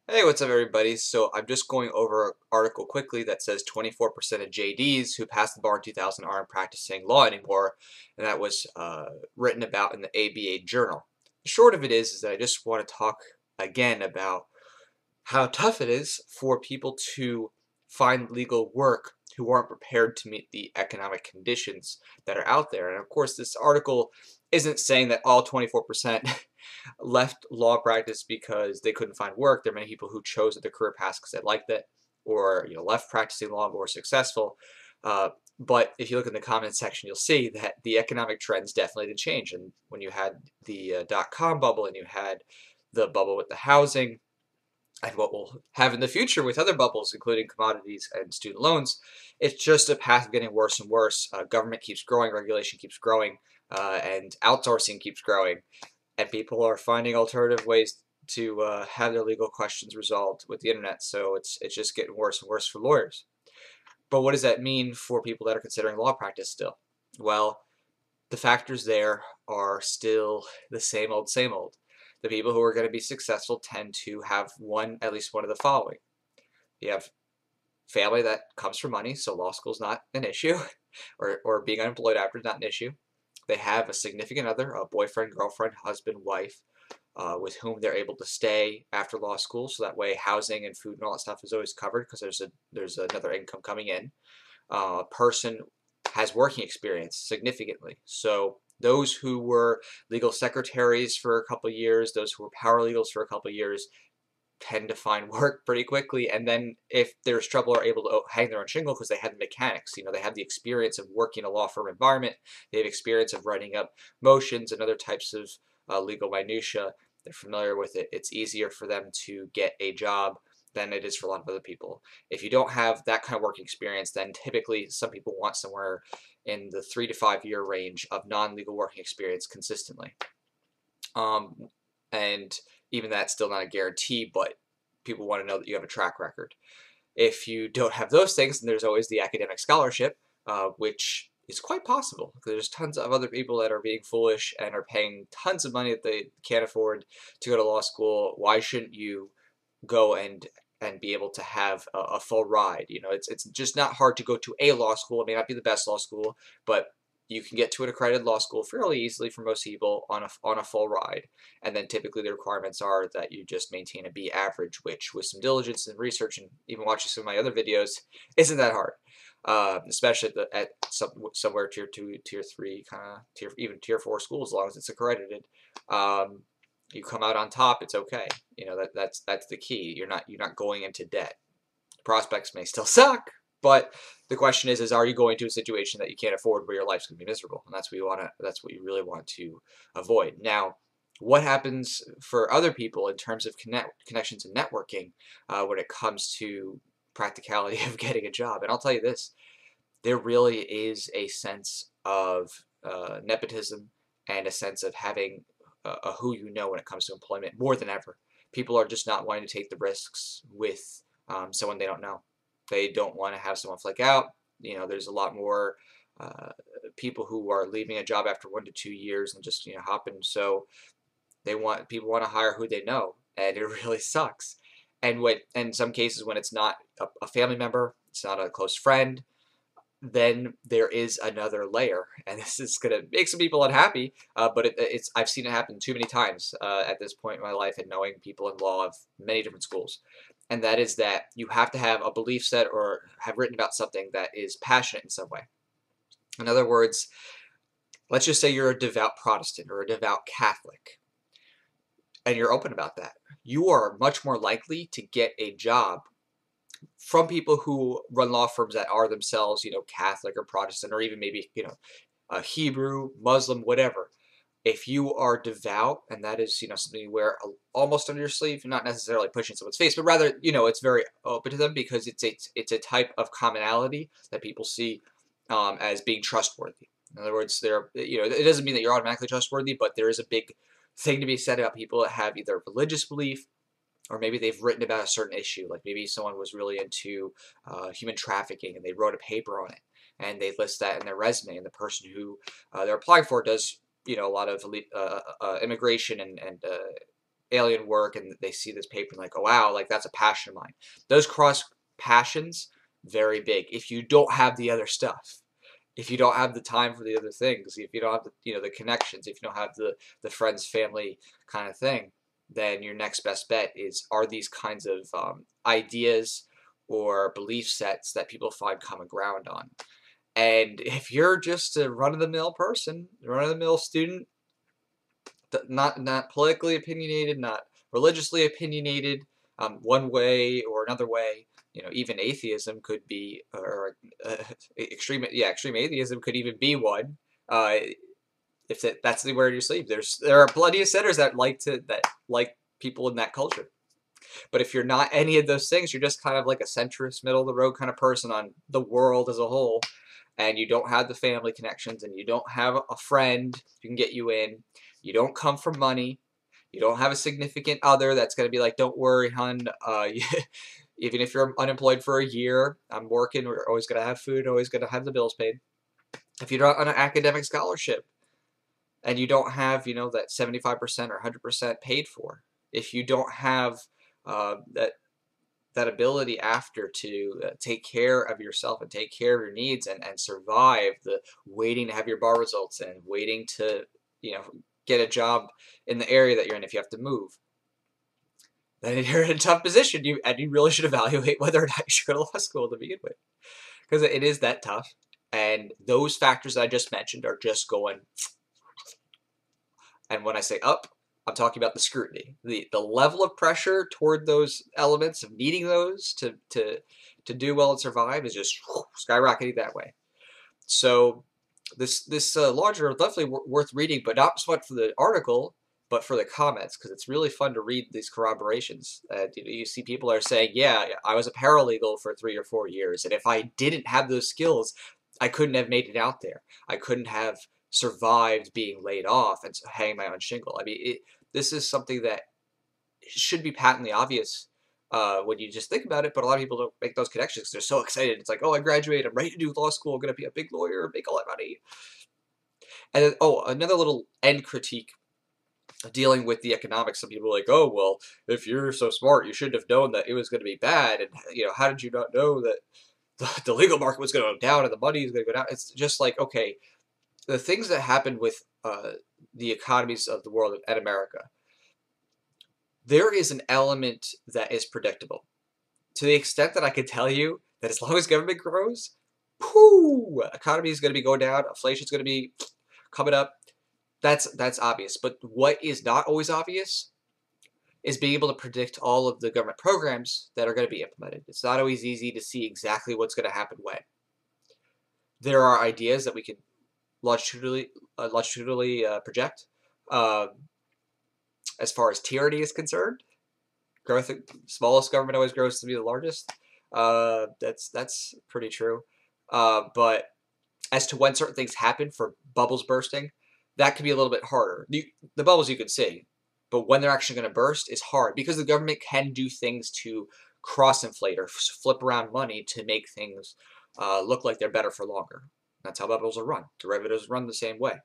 Hey, what's up, everybody? So I'm just going over an article quickly that says 24% of JDs who passed the bar in 2000 aren't practicing law anymore, and that was written about in the ABA Journal. The short of it is that I just want to talk again about how tough it is for people to find legal work who aren't prepared to meet the economic conditions that are out there. And of course, this article isn't saying that all 24% left law practice because they couldn't find work. There are many people who chose the career path because they liked it, or left practicing law and were successful. But if you look in the comments section, you'll see that the economic trends definitely did change. And when you had the dot-com bubble and you had the bubble with the housing, and what we'll have in the future with other bubbles, including commodities and student loans, it's just a path of getting worse and worse. Government keeps growing, regulation keeps growing, and outsourcing keeps growing, and people are finding alternative ways to have their legal questions resolved with the internet. So it's just getting worse and worse for lawyers. But what does that mean for people that are considering law practice still? Well, the factors there are still the same old, same old. The people who are going to be successful tend to have at least one of the following. You have family that comes from money, so law school is not an issue, or being unemployed after is not an issue. They have a significant other, a boyfriend, girlfriend, husband, wife, with whom they're able to stay after law school, so that way housing and food and all that stuff is always covered because there's another income coming in. A person has working experience significantly. So those who were legal secretaries for a couple of years, those who were paralegals for a couple of years, tend to find work pretty quickly, and then if there's trouble, are able to hang their own shingle because they have the mechanics. They have the experience of working in a law firm environment. They have experience of writing up motions and other types of legal minutia. They're familiar with it. It's easier for them to get a job than it is for a lot of other people. If you don't have that kind of work experience, then typically some people want somewhere in the 3 to 5 year range of non-legal working experience consistently. And even that's still not a guarantee, but people want to know that you have a track record. If you don't have those things, then there's always the academic scholarship, which is quite possible. There's tons of other people that are being foolish and are paying tons of money that they can't afford to go to law school. Why shouldn't you go and be able to have a full ride? It's just not hard to go to a law school. It may not be the best law school, but you can get to an accredited law school fairly easily for most people on a full ride. And then typically the requirements are that you just maintain a B average, which with some diligence and research and even watching some of my other videos isn't that hard. Especially somewhere tier 2, tier 3, even tier 4 schools, as long as it's accredited. You come out on top, it's okay. That's the key. You're not going into debt. Prospects may still suck, but the question is are you going to a situation that you can't afford where your life's going to be miserable? And that's what you really want to avoid. Now, what happens for other people in terms of connections and networking when it comes to practicality of getting a job? And I'll tell you this, there really is a sense of nepotism and a sense of having a who you know when it comes to employment more than ever. People are just not wanting to take the risks with someone they don't know. They don't want to have someone flake out. There's a lot more people who are leaving a job after 1 to 2 years and just hopping. So people want to hire who they know, and it really sucks. And in some cases, when it's not a family member, it's not a close friend, then there is another layer, and this is going to make some people unhappy, but I've seen it happen too many times at this point in my life and knowing people in law of many different schools, and that is that you have to have a belief set or have written about something that is passionate in some way. In other words, let's just say you're a devout Protestant or a devout Catholic, and you're open about that. You are much more likely to get a job from people who run law firms that are themselves, Catholic or Protestant, or even maybe, a Hebrew, Muslim, whatever. If you are devout, and that is, something you wear almost under your sleeve, not necessarily pushing someone's face, but rather, it's very open to them because it's a type of commonality that people see as being trustworthy. In other words, it doesn't mean that you're automatically trustworthy, but there is a big thing to be said about people that have either religious belief, or maybe they've written about a certain issue. Like maybe someone was really into human trafficking and they wrote a paper on it, and they list that in their resume, and the person who they're applying for does a lot of immigration and alien work and they see this paper and like, oh wow, like that's a passion of mine. Those cross passions, very big. If you don't have the other stuff, if you don't have the time for the other things, if you don't have the, the connections, if you don't have the friends, family kind of thing, then your next best bet are these kinds of ideas or belief sets that people find common ground on. And if you're just a run-of-the-mill person, run-of-the-mill student, not politically opinionated, not religiously opinionated, one way or another way, even atheism could be, or extreme atheism could even be one. If that's the word you sleep, there are plenty of sinners that like people in that culture. But if you're not any of those things, you're just kind of like a centrist, middle of the road kind of person on the world as a whole, and you don't have the family connections, and you don't have a friend who can get you in. You don't come from money. You don't have a significant other that's going to be like, don't worry, hun. Even if you're unemployed for a year, I'm working. We're always going to have food. Always going to have the bills paid. If you're not on an academic scholarship, and you don't have, that 75% or 100% paid for, if you don't have that ability after to take care of yourself and take care of your needs and survive the waiting to have your bar results in, waiting to, get a job in the area that you're in if you have to move, then you're in a tough position. You really should evaluate whether or not you should go to law school to begin with, because it is that tough. And those factors that I just mentioned are just going. And when I say up, I'm talking about the scrutiny, the level of pressure toward those elements of needing those to do well and survive is just skyrocketing that way. So this law journal is definitely worth reading, but not so much for the article, but for the comments, because it's really fun to read these corroborations. You see people are saying, yeah, I was a paralegal for 3 or 4 years, and if I didn't have those skills, I couldn't have made it out there. I couldn't have survived being laid off and hanging my own shingle. I mean, this is something that should be patently obvious when you just think about it, but a lot of people don't make those connections because they're so excited. It's like, oh, I graduated, I'm ready to do law school, I'm going to be a big lawyer, make all that money. And then, another little end critique dealing with the economics. Some people are like, oh, well, if you're so smart, you should have known that it was going to be bad. And, how did you not know that the legal market was going to go down and the money is going to go down? It's just like, okay, the things that happened with the economies of the world and America, there is an element that is predictable. To the extent that I can tell you that as long as government grows, economy is going to be going down, inflation is going to be coming up. That's obvious. But what is not always obvious is being able to predict all of the government programs that are going to be implemented. It's not always easy to see exactly what's going to happen when. There are ideas that we can longitudinally project. As far as tyranny is concerned, growth, smallest government always grows to be the largest. That's pretty true. But as to when certain things happen, for bubbles bursting, that can be a little bit harder. The bubbles you can see, but when they're actually going to burst is hard, because the government can do things to cross-inflate or flip around money to make things look like they're better for longer. That's how bubbles are run. Derivatives run the same way.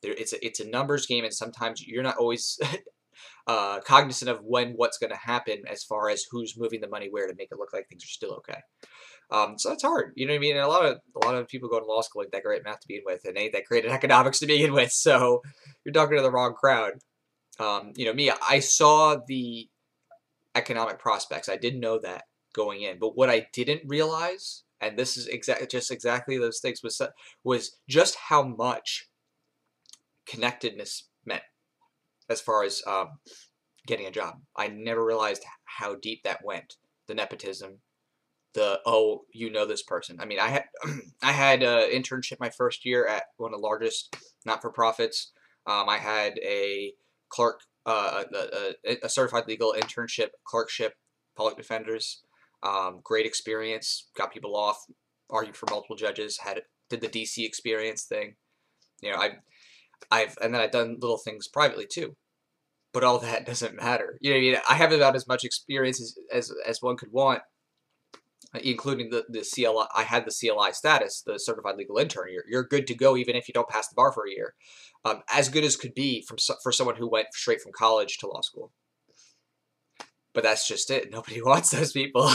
It's a numbers game, and sometimes you're not always cognizant of what's going to happen as far as who's moving the money where to make it look like things are still okay. So that's hard. You know what I mean? And a lot of people go to law school like that great at math to begin with, and ain't that great at economics to begin with. So you're talking to the wrong crowd. Me, I saw the economic prospects. I didn't know that going in, but what I didn't realize, and this is exactly those things, was just how much connectedness meant as far as getting a job. I never realized how deep that went. The nepotism, this person. I mean, I had an internship my first year at one of the largest not-for-profits. I had a clerk, a certified legal internship, clerkship, public defenders. Great experience. Got people off. Argued for multiple judges. Did the DC experience thing. And then I've done little things privately too. But all that doesn't matter. I have about as much experience as one could want, including the CLI. I had the CLI status, the certified legal intern. You're good to go even if you don't pass the bar for a year. As good as could be for someone who went straight from college to law school. But that's just it. Nobody wants those people.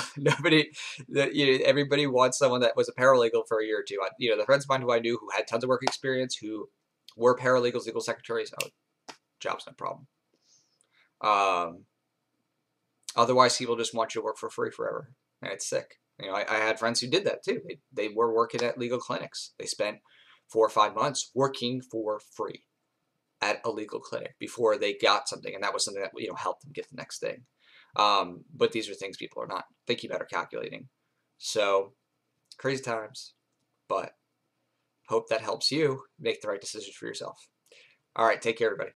Everybody wants someone that was a paralegal for a year or two. The friends of mine who I knew who had tons of work experience, who were paralegals, legal secretaries, job's no problem. Otherwise, people just want you to work for free forever, and it's sick. I had friends who did that too. They were working at legal clinics. They spent 4 or 5 months working for free at a legal clinic before they got something, and that was something that helped them get the next thing. But these are things people are not thinking about or calculating. So crazy times, but hope that helps you make the right decisions for yourself. All right, take care, everybody.